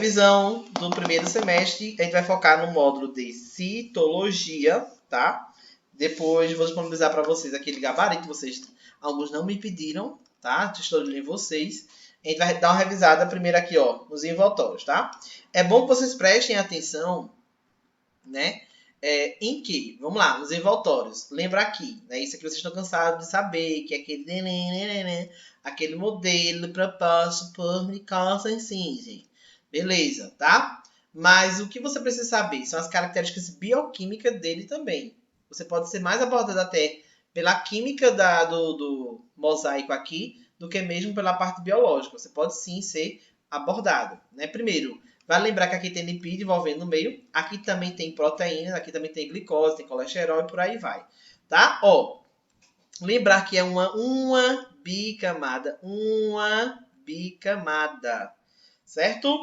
revisão do primeiro semestre, a gente vai focar no módulo de citologia, tá? Depois vou disponibilizar para vocês aquele gabarito, alguns não me pediram, tá? Estou de vocês. A gente vai dar uma revisada primeiro aqui, ó, nos envoltórios, tá? É bom que vocês prestem atenção, né? Em que, vamos lá, nos envoltórios. Lembra aqui, né? Isso aqui vocês estão cansados de saber, que é aquele modelo proposto por Nicholson Singer. Beleza, tá? Mas o que você precisa saber são as características bioquímicas dele também. Você pode ser mais abordado até pela química do mosaico aqui, do que mesmo pela parte biológica. Você pode sim ser abordado, né? Primeiro, vale lembrar que aqui tem lipídio envolvendo no meio. Aqui também tem proteínas, aqui também tem glicose, tem colesterol e por aí vai. Tá? Ó, lembrar que é uma bicamada. Uma bicamada. Certo?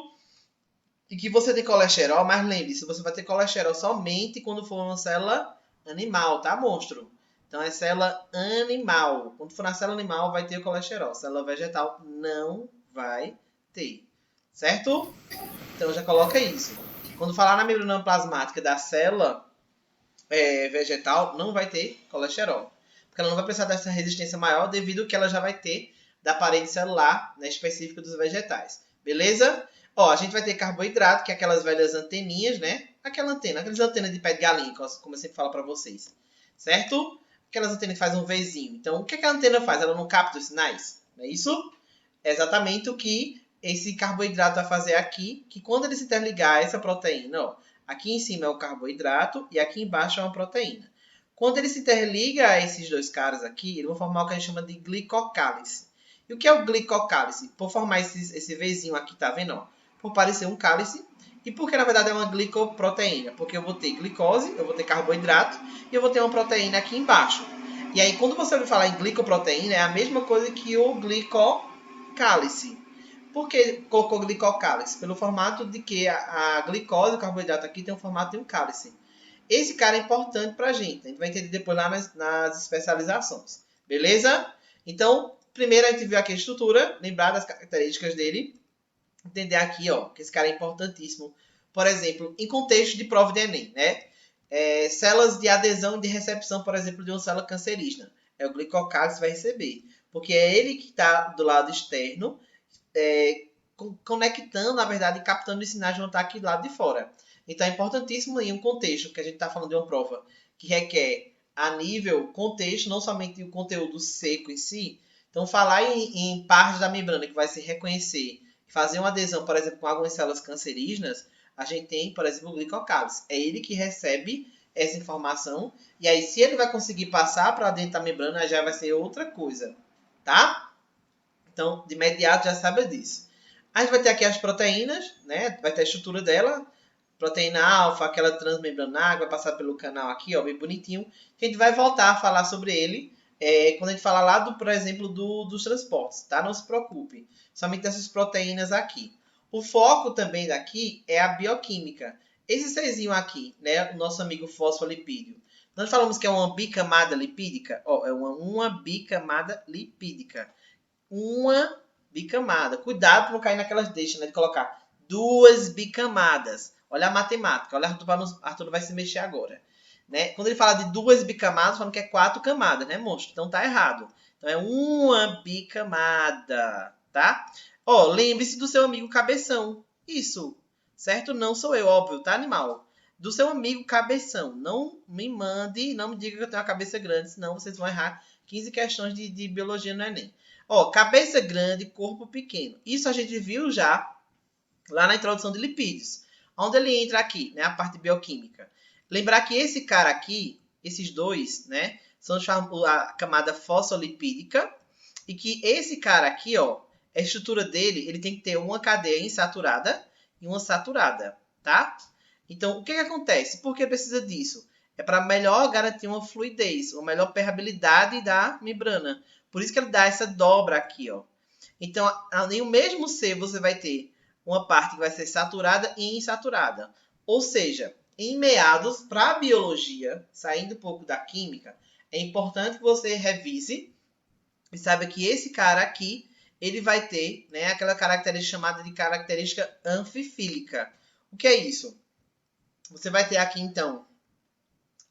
E que você tem colesterol, mas lembre-se, você vai ter colesterol somente quando for uma célula animal, tá, monstro? Então é célula animal. Quando for na célula animal, vai ter colesterol. Célula vegetal não vai ter. Certo? Então já coloca isso. Quando falar na membrana plasmática da célula vegetal, não vai ter colesterol. Porque ela não vai precisar dessa resistência maior devido ao que ela já vai ter da parede celular, né, específica dos vegetais. Beleza? Ó, a gente vai ter carboidrato, que é aquelas velhas anteninhas, né? Aquelas antenas de pé de galinha, como eu sempre falo para vocês. Certo? Aquelas antenas que fazem um Vzinho. Então, o que a antena faz? Ela não capta os sinais? Não é isso? É exatamente o que esse carboidrato vai fazer aqui, que quando ele se interligar a essa proteína, ó, aqui em cima é o carboidrato e aqui embaixo é uma proteína. Quando ele se interliga a esses dois caras aqui, ele vai formar o que a gente chama de glicocálice. E o que é o glicocálice? Por formar esse Vzinho aqui, tá vendo? Ó? Por parecer um cálice. E porque na verdade é uma glicoproteína? Porque eu vou ter glicose, eu vou ter carboidrato e eu vou ter uma proteína aqui embaixo. E aí quando você ouvir falar em glicoproteína, é a mesma coisa que o glicocálice. Por que colocou glicocálice? Pelo formato de que a glicose, o carboidrato aqui, tem o formato de um cálice. Esse cara é importante pra gente. A gente vai entender depois lá nas especializações. Beleza? Então, primeiro a gente viu aqui a estrutura, lembrar das características dele. Entender aqui, ó, que esse cara é importantíssimo. Por exemplo, em contexto de prova de Enem, né? Células de adesão e de recepção, por exemplo, de uma célula cancerígena. É o glicocálice que vai receber. Porque é ele que está do lado externo, conectando, na verdade, captando os sinais que vão estar aqui do lado de fora. Então, é importantíssimo em um contexto, que a gente está falando de uma prova que requer a nível contexto, não somente o conteúdo seco em si. Então, falar em partes da membrana que vai se reconhecer, fazer uma adesão, por exemplo, com algumas células cancerígenas, a gente tem, por exemplo, o glicocálice. É ele que recebe essa informação, e aí se ele vai conseguir passar para dentro da membrana, já vai ser outra coisa, tá? Então, de imediato já sabe disso. A gente vai ter aqui as proteínas, né? Vai ter a estrutura dela. Proteína alfa, aquela transmembranar, vai passar pelo canal aqui, ó, bem bonitinho. A gente vai voltar a falar sobre ele quando a gente falar lá, por exemplo, dos transportes, tá? Não se preocupe. Somente dessas proteínas aqui. O foco também daqui é a bioquímica. Esse Czinho aqui, né? O nosso amigo fosfolipídio. Nós falamos que é uma bicamada lipídica. Ó, é uma bicamada lipídica. Uma bicamada. Cuidado para não cair naquelas deixas, né? De colocar duas bicamadas. Olha a matemática. Olha, Arthur vai se mexer agora. Né? Quando ele fala de duas bicamadas, falando que é 4 camadas, né, monstro? Então tá errado. Então é uma bicamada, tá? Ó, lembre-se do seu amigo cabeção. Isso, certo? Não sou eu, óbvio, tá, animal? Do seu amigo cabeção. Não me mande, não me diga que eu tenho uma cabeça grande, senão vocês vão errar 15 questões de biologia no Enem. Ó, cabeça grande, corpo pequeno. Isso a gente viu já lá na introdução de lipídios. Onde ele entra aqui, né, a parte bioquímica. Lembrar que esse cara aqui, esses dois, né, são a camada fosfolipídica e que esse cara aqui, ó, a estrutura dele, ele tem que ter uma cadeia insaturada e uma saturada, tá? Então, o que acontece? Por que precisa disso? É para melhor garantir uma fluidez, uma melhor permeabilidade da membrana. Por isso que ele dá essa dobra aqui, ó. Então, em o mesmo C você vai ter uma parte que vai ser saturada e insaturada. Ou seja, em meados, para a biologia, saindo um pouco da química, é importante que você revise e saiba que esse cara aqui, ele vai ter, né, aquela característica chamada de característica anfifílica. O que é isso? Você vai ter aqui, então,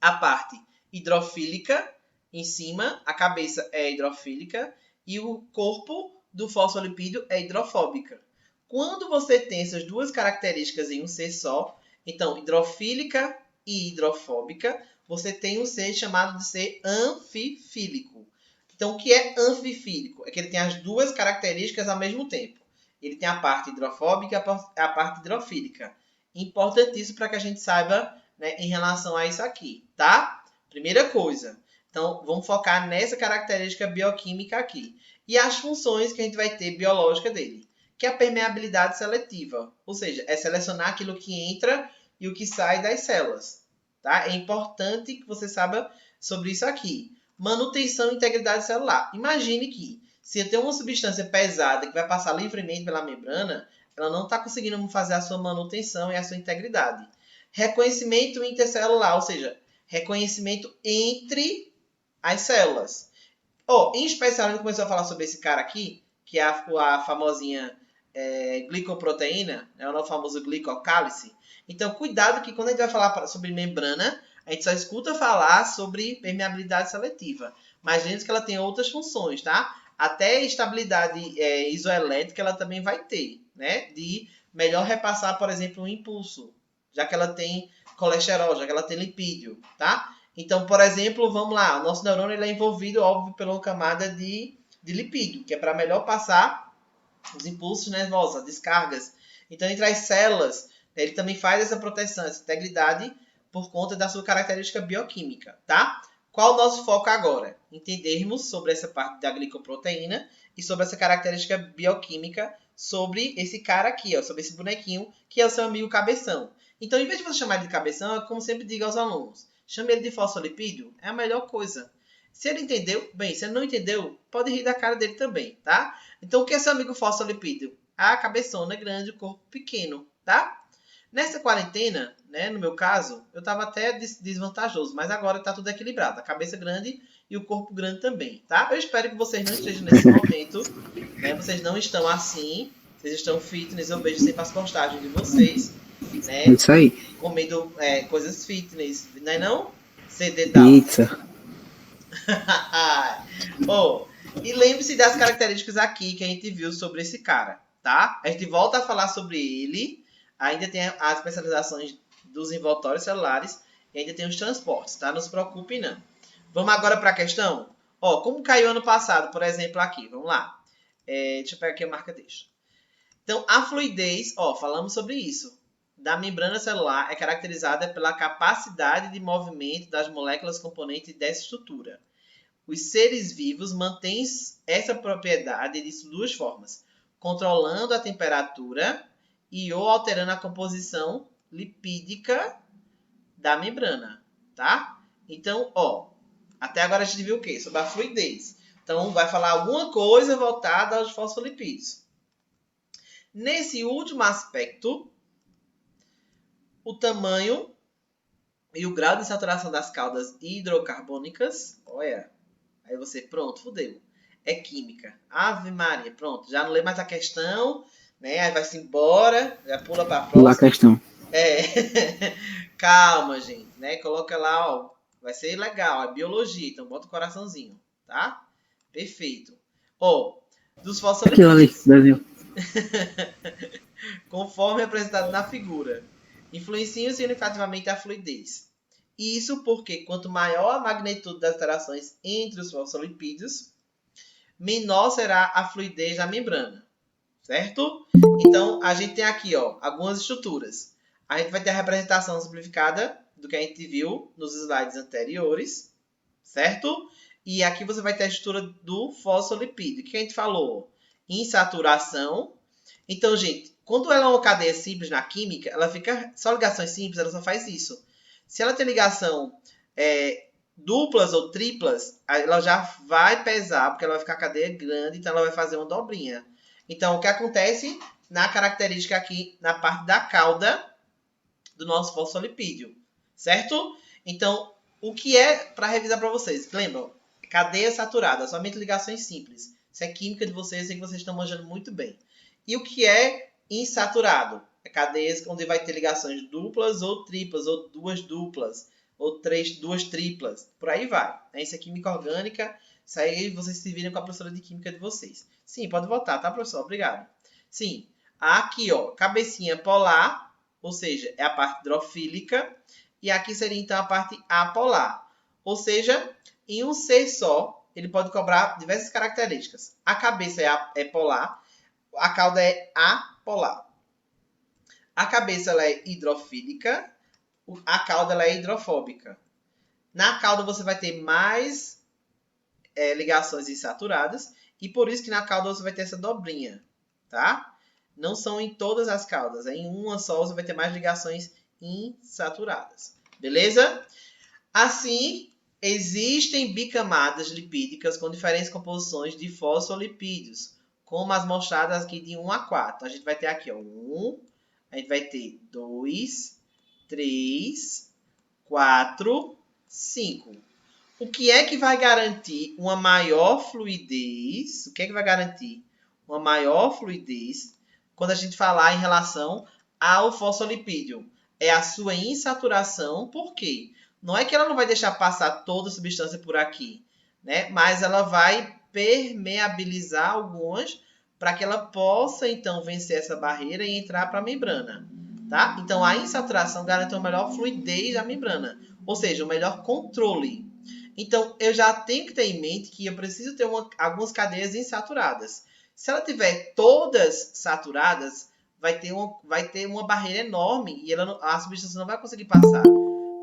a parte hidrofílica em cima, a cabeça é hidrofílica e o corpo do fosfolipídio é hidrofóbica. Quando você tem essas duas características em um ser só, então hidrofílica e hidrofóbica, você tem um ser chamado de ser anfifílico. Então, o que é anfifílico? É que ele tem as duas características ao mesmo tempo. Ele tem a parte hidrofóbica e a parte hidrofílica. Importantíssimo para que a gente saiba, né, em relação a isso aqui, tá? Primeira coisa. Então, vamos focar nessa característica bioquímica aqui. E as funções que a gente vai ter biológica dele, que é a permeabilidade seletiva. Ou seja, é selecionar aquilo que entra e o que sai das células. Tá? É importante que você saiba sobre isso aqui. Manutenção e integridade celular. Imagine que, se eu tenho uma substância pesada que vai passar livremente pela membrana, ela não está conseguindo fazer a sua manutenção e a sua integridade. Reconhecimento intercelular, ou seja, reconhecimento entre as células. Em especial, a gente começou a falar sobre esse cara aqui, que é a famosinha glicoproteína, né, o famoso glicocálice. Então, cuidado que quando a gente vai falar sobre membrana, a gente só escuta falar sobre permeabilidade seletiva. Mas lembre que ela tem outras funções, tá? Até estabilidade isoelétrica ela também vai ter, né? De melhor repassar, por exemplo, um impulso, já que ela tem colesterol, já que ela tem lipídio, tá? Então, por exemplo, vamos lá, o nosso neurônio ele é envolvido, óbvio, pela uma camada de lipídio, que é para melhor passar os impulsos nervosos, as descargas. Então, entre as células, ele também faz essa proteção, essa integridade, por conta da sua característica bioquímica, tá? Qual o nosso foco agora? Entendermos sobre essa parte da glicoproteína e sobre essa característica bioquímica sobre esse cara aqui, ó, sobre esse bonequinho, que é o seu amigo cabeção. Então, em vez de você chamar ele de cabeção, é como sempre digo aos alunos, chame ele de fosfolipídio, é a melhor coisa. Se ele entendeu, bem. Se ele não entendeu, pode rir da cara dele também, tá? Então, o que é seu amigo fosfolipídio? A cabeçona grande, o corpo pequeno, tá? Nessa quarentena, né, no meu caso, eu estava até desvantajoso, mas agora está tudo equilibrado. A cabeça grande e o corpo grande também, tá? Eu espero que vocês não estejam nesse momento, né? Vocês não estão assim, vocês estão fitness, eu vejo sempre as postagens de vocês, né? Isso aí. Comendo coisas fitness, não é não? CD Down. Pizza. E lembre-se das características aqui que a gente viu sobre esse cara, tá? A gente volta a falar sobre ele. Ainda tem as especializações dos envoltórios celulares e ainda tem os transportes, tá? Não se preocupe, não. Vamos agora para a questão? Como caiu ano passado, por exemplo, aqui. Vamos lá. Deixa eu pegar aqui a marca texto. Então, a fluidez, falamos sobre isso, da membrana celular é caracterizada pela capacidade de movimento das moléculas componentes dessa estrutura. Os seres vivos mantêm essa propriedade de duas formas, controlando a temperatura e ou alterando a composição lipídica da membrana, tá? Então, até agora a gente viu o quê? Sobre a fluidez. Então, vai falar alguma coisa voltada aos fosfolipídios. Nesse último aspecto, o tamanho e o grau de saturação das caldas hidrocarbônicas, olha, aí você, pronto, fudeu. É química. Ave Maria, pronto. Já não lê mais a questão, né? Aí vai-se embora, já pula para a próxima. Pula a questão. Calma, gente, né? Coloca lá, ó. Vai ser legal, é biologia, então bota o coraçãozinho, tá? Perfeito. Dos Aquilo ali, fosfolipídios. desenho. Conforme apresentado na figura, influenciam significativamente a fluidez. Isso porque quanto maior a magnitude das interações entre os fosfolipídios, menor será a fluidez da membrana, certo? Então, a gente tem aqui algumas estruturas. A gente vai ter a representação simplificada do que a gente viu nos slides anteriores, certo? E aqui você vai ter a estrutura do fosfolipídio, que a gente falou em saturação. Então, gente, quando ela é uma cadeia simples na química, ela fica só ligações simples, ela só faz isso. Se ela tem ligação duplas ou triplas, ela já vai pesar, porque ela vai ficar cadeia grande, então ela vai fazer uma dobrinha. Então, o que acontece na característica aqui, na parte da cauda do nosso fosfolipídio, certo? Então, o que é, para revisar para vocês, lembram? Cadeia saturada, somente ligações simples. Isso é química de vocês, eu sei que vocês estão manjando muito bem. E o que é insaturado? É cadeias onde vai ter ligações duplas ou triplas, ou duas duplas, ou duas triplas. Por aí vai. Isso é química orgânica. Isso aí vocês se viram com a professora de química de vocês. Sim, pode voltar, tá, professor? Obrigado. Sim, aqui, ó, cabecinha polar, ou seja, é a parte hidrofílica. E aqui seria, então, a parte apolar. Ou seja, em um ser só, ele pode cobrar diversas características. A cabeça é polar, a cauda é apolar. A cabeça ela é hidrofílica, a cauda ela é hidrofóbica. Na cauda você vai ter mais ligações insaturadas, e por isso que na cauda você vai ter essa dobrinha, tá? Não são em todas as caudas, em uma só você vai ter mais ligações insaturadas. Beleza? Assim, existem bicamadas lipídicas com diferentes composições de fosfolipídios, como as mostradas aqui de 1 a 4. Então, a gente vai ter aqui, ó, 1, a gente vai ter 2, 3, 4, 5. O que é que vai garantir uma maior fluidez? O que é que vai garantir uma maior fluidez quando a gente falar em relação ao fosfolipídio? É a sua insaturação. Por quê? Não é que ela não vai deixar passar toda a substância por aqui, né? Mas ela vai permeabilizar algumas para que ela possa, então, vencer essa barreira e entrar para a membrana. Tá? Então, a insaturação garante uma melhor fluidez da membrana, ou seja, um melhor controle. Então, eu já tenho que ter em mente que eu preciso ter algumas cadeias insaturadas. Se ela tiver todas saturadas, vai ter uma barreira enorme e a substância não vai conseguir passar.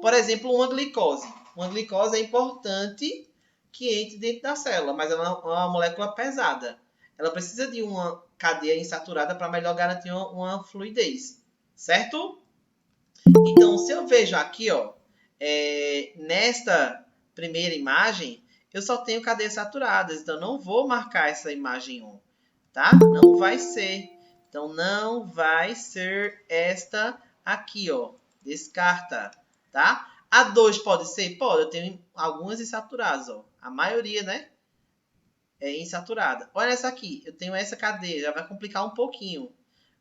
Por exemplo, uma glicose. Uma glicose é importante que entre dentro da célula, mas ela é uma molécula pesada. Ela precisa de uma cadeia insaturada para melhor garantir uma fluidez. Certo? Então, se eu vejo aqui, ó, nesta primeira imagem, eu só tenho cadeias saturadas. Então, não vou marcar essa imagem 1. Tá? Não vai ser. Então, não vai ser esta aqui, ó. Descarta. Tá? A 2 pode ser? Pode. Eu tenho algumas insaturadas, ó. A maioria, né? É insaturada. Olha essa aqui. Eu tenho essa cadeia. Já vai complicar um pouquinho.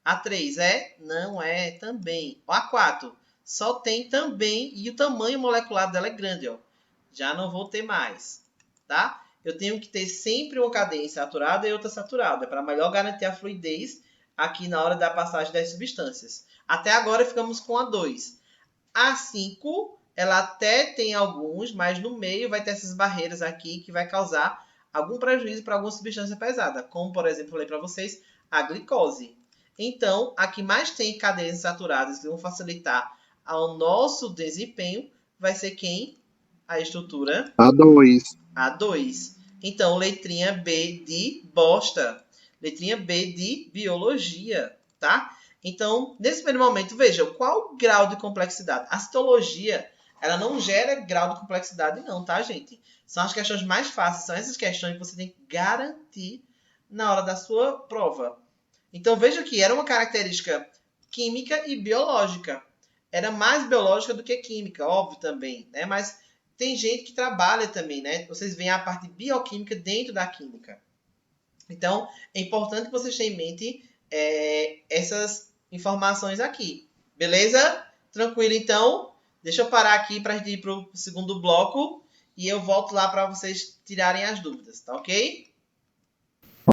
A 3 é? Não é também. A 4 só tem também. E o tamanho molecular dela é grande, ó. Já não vou ter mais. Tá? Eu tenho que ter sempre uma cadeia insaturada e outra saturada, para melhor garantir a fluidez aqui na hora da passagem das substâncias. Até agora ficamos com a 2. A 5, ela até tem alguns, mas no meio vai ter essas barreiras aqui que vai causar algum prejuízo para alguma substância pesada, como, por exemplo, eu falei para vocês, a glicose. Então, a que mais tem cadeias insaturadas que vão facilitar ao nosso desempenho vai ser quem? A estrutura A2. A2. Então, letrinha B de bosta. Letrinha B de biologia, tá? Então, nesse primeiro momento, veja, qual o grau de complexidade? A citologia, ela não gera grau de complexidade não, tá, gente? São as questões mais fáceis, são essas questões que você tem que garantir na hora da sua prova. Então, veja que era uma característica química e biológica. Era mais biológica do que química, óbvio também, né? Mas tem gente que trabalha também, né? Vocês veem a parte bioquímica dentro da química. Então, é importante que vocês tenham em mente essas informações aqui. Beleza? Tranquilo, então? Deixa eu parar aqui para a gente ir para o segundo bloco e eu volto lá para vocês tirarem as dúvidas, tá ok?